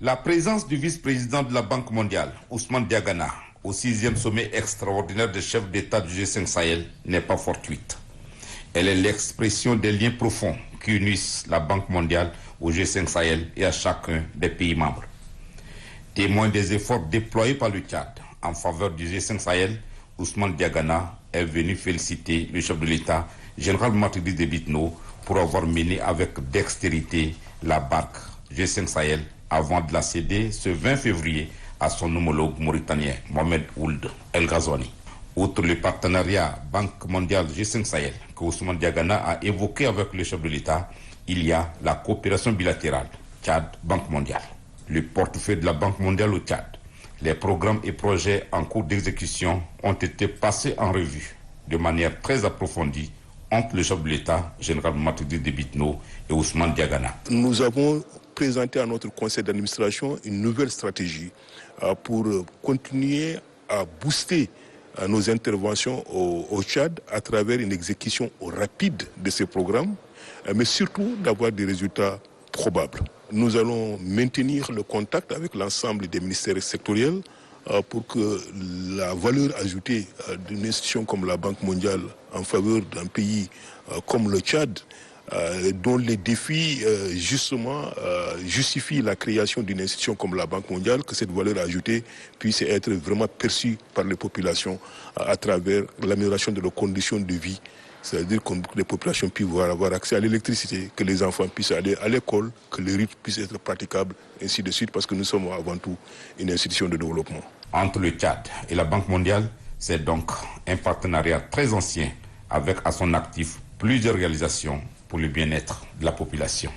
La présence du vice-président de la Banque mondiale, Ousmane Diagana, au 6e sommet extraordinaire des chefs d'État du G5 Sahel n'est pas fortuite. Elle est l'expression des liens profonds qui unissent la Banque mondiale au G5 Sahel et à chacun des pays membres. Témoin des efforts déployés par le Tchad en faveur du G5 Sahel, Ousmane Diagana est venu féliciter le chef de l'État, général Matridi Debitno, pour avoir mené avec dextérité la barque G5 Sahel avant de la céder ce 20 février à son homologue mauritanien, Mohamed Ould El Ghazouani. Outre le partenariat Banque mondiale G5 Sahel que Ousmane Diagana a évoqué avec le chef de l'État, il y a la coopération bilatérale Tchad-Banque mondiale, le portefeuille de la Banque mondiale au Tchad. Les programmes et projets en cours d'exécution ont été passés en revue de manière très approfondie entre le chef de l'État, général Matridi Debitno, et Ousmane Diagana. Nous avons présenté à notre conseil d'administration une nouvelle stratégie pour continuer à booster nos interventions au Tchad à travers une exécution rapide de ces programmes, mais surtout d'avoir des résultats probables. Nous allons maintenir le contact avec l'ensemble des ministères sectoriels pour que la valeur ajoutée d'une institution comme la Banque mondiale en faveur d'un pays comme le Tchad, dont les défis justement justifient la création d'une institution comme la Banque mondiale, que cette valeur ajoutée puisse être vraiment perçue par les populations à travers l'amélioration de leurs conditions de vie. C'est-à-dire que les populations puissent avoir accès à l'électricité, que les enfants puissent aller à l'école, que les rythmes puissent être praticables, ainsi de suite, parce que nous sommes avant tout une institution de développement. Entre le Tchad et la Banque mondiale, c'est donc un partenariat très ancien avec à son actif plusieurs réalisations pour le bien-être de la population.